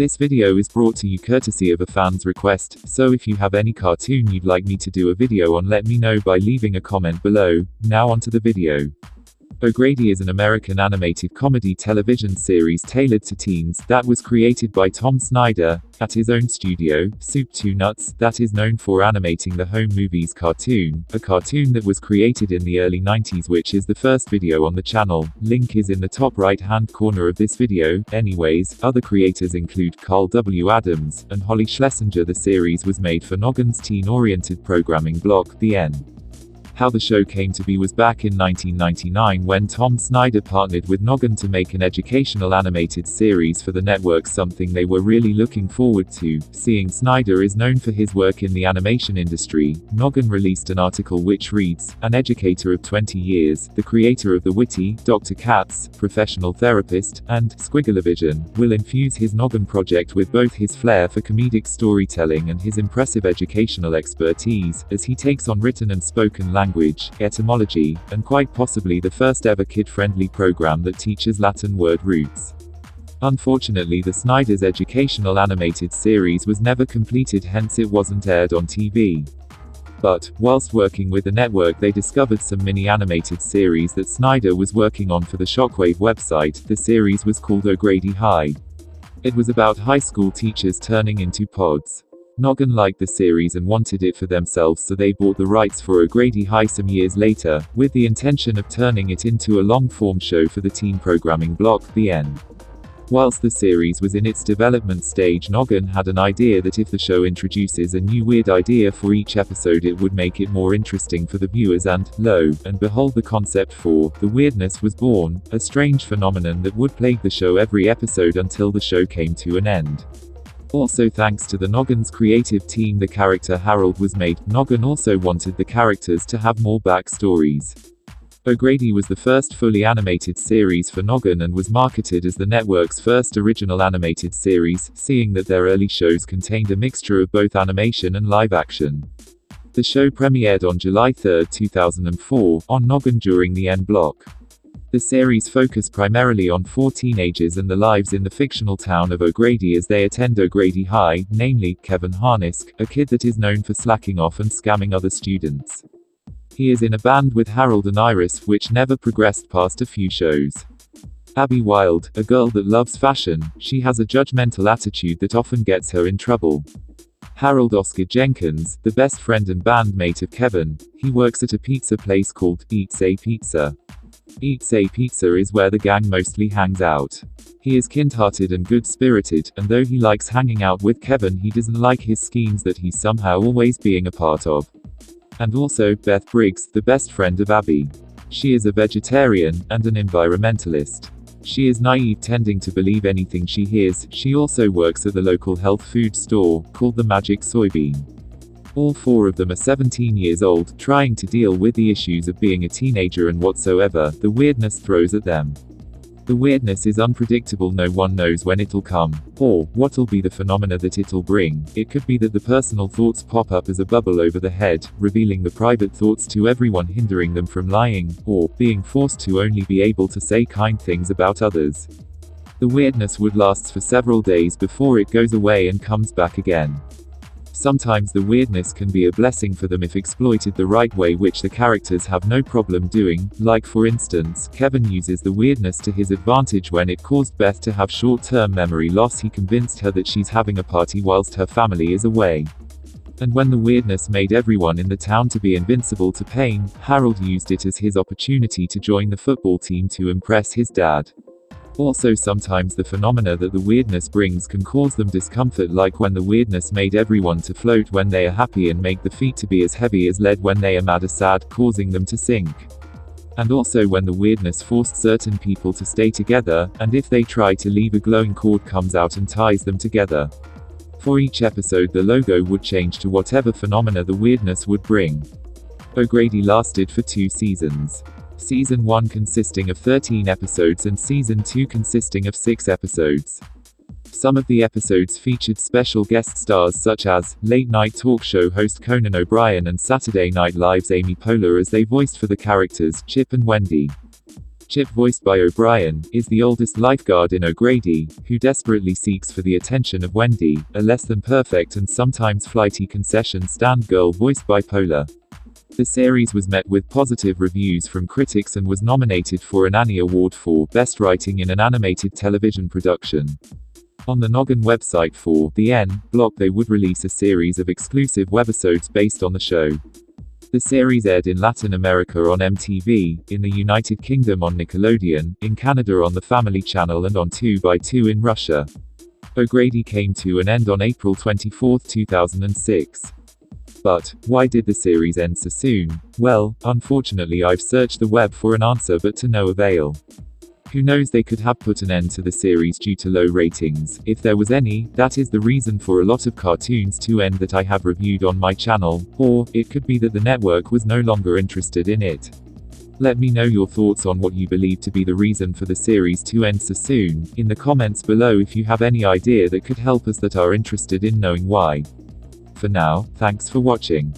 This video is brought to you courtesy of a fan's request, so if you have any cartoon you'd like me to do a video on, let me know by leaving a comment below. Now onto the video. O'Grady is an American animated comedy television series tailored to teens, that was created by Tom Snyder, at his own studio, Soup to Nuts, that is known for animating the Home Movies cartoon, a cartoon that was created in the early 90s, which is the first video on the channel. Link is in the top right hand corner of this video. Anyways, other creators include Carl W. Adams, and Holly Schlesinger. The series was made for Noggin's teen-oriented programming block, The N. How the show came to be was back in 1999 when Tom Snyder partnered with Noggin to make an educational animated series for the network, something they were really looking forward to, seeing Snyder is known for his work in the animation industry. Noggin released an article which reads, "An educator of 20 years, the creator of the witty, Dr. Katz, professional therapist, and Squigglevision, will infuse his Noggin project with both his flair for comedic storytelling and his impressive educational expertise, as he takes on written and spoken language, etymology, and quite possibly the first ever kid-friendly program that teaches Latin word roots." Unfortunately, the Snyder's educational animated series was never completed, hence it wasn't aired on TV. But, whilst working with the network, they discovered some mini-animated series that Snyder was working on for the Shockwave website. The series was called O'Grady High. It was about high school teachers turning into pods. Noggin liked the series and wanted it for themselves, so they bought the rights for O'Grady High some years later, with the intention of turning it into a long-form show for the teen programming block, The N. Whilst the series was in its development stage, Noggin had an idea that if the show introduces a new weird idea for each episode, it would make it more interesting for the viewers, and, lo and behold, the concept for the weirdness was born, a strange phenomenon that would plague the show every episode until the show came to an end. Also, thanks to the Noggin's creative team, the character Harold was made. Noggin also wanted the characters to have more backstories. O'Grady was the first fully animated series for Noggin and was marketed as the network's first original animated series, seeing that their early shows contained a mixture of both animation and live action. The show premiered on July 3, 2004, on Noggin during the N Block. The series focused primarily on 4 teenagers and the lives in the fictional town of O'Grady as they attend O'Grady High, namely, Kevin Harnisk, a kid that is known for slacking off and scamming other students. He is in a band with Harold and Iris, which never progressed past a few shows. Abby Wilde, a girl that loves fashion, she has a judgmental attitude that often gets her in trouble. Harold Oscar Jenkins, the best friend and bandmate of Kevin, he works at a pizza place called Eats a Pizza. Eats a Pizza is where the gang mostly hangs out. He is kind-hearted and good-spirited, and though he likes hanging out with Kevin, he doesn't like his schemes that he's somehow always being a part of. And also, Beth Briggs, the best friend of Abby. She is a vegetarian, and an environmentalist. She is naive, tending to believe anything she hears. She also works at the local health food store, called the Magic Soybean. All 4 of them are 17 years old, trying to deal with the issues of being a teenager and whatsoever the weirdness throws at them. The weirdness is unpredictable, no one knows when it'll come, or what'll be the phenomena that it'll bring. It could be that the personal thoughts pop up as a bubble over the head, revealing the private thoughts to everyone, hindering them from lying, or being forced to only be able to say kind things about others. The weirdness would last for several days before it goes away and comes back again. Sometimes the weirdness can be a blessing for them if exploited the right way, which the characters have no problem doing, like for instance, Kevin uses the weirdness to his advantage when it caused Beth to have short-term memory loss. He convinced her that she's having a party whilst her family is away. And when the weirdness made everyone in the town to be invincible to pain, Harold used it as his opportunity to join the football team to impress his dad. Also, sometimes the phenomena that the weirdness brings can cause them discomfort, like when the weirdness made everyone to float when they are happy and make the feet to be as heavy as lead when they are mad or sad, causing them to sink. And also when the weirdness forced certain people to stay together, and if they try to leave, a glowing cord comes out and ties them together. For each episode the logo would change to whatever phenomena the weirdness would bring. O'Grady lasted for 2 seasons. Season 1 consisting of 13 episodes and Season 2 consisting of 6 episodes. Some of the episodes featured special guest stars such as late-night talk show host Conan O'Brien and Saturday Night Live's Amy Poehler, as they voiced for the characters Chip and Wendy. Chip, voiced by O'Brien, is the oldest lifeguard in O'Grady, who desperately seeks for the attention of Wendy, a less-than-perfect and sometimes flighty concession stand girl voiced by Pola. The series was met with positive reviews from critics and was nominated for an Annie Award for Best Writing in an Animated Television Production. On the Noggin website for the N Block, they would release a series of exclusive webisodes based on the show. The series aired in Latin America on MTV, in the United Kingdom on Nickelodeon, in Canada on the Family Channel, and on 2x2 in Russia. O'Grady came to an end on April 24, 2006. But why did the series end so soon? Well, unfortunately I've searched the web for an answer, but to no avail. Who knows, they could have put an end to the series due to low ratings, if there was any. That is the reason for a lot of cartoons to end that I have reviewed on my channel, or it could be that the network was no longer interested in it. Let me know your thoughts on what you believe to be the reason for the series to end so soon, in the comments below if you have any idea that could help us that are interested in knowing why. For now, thanks for watching.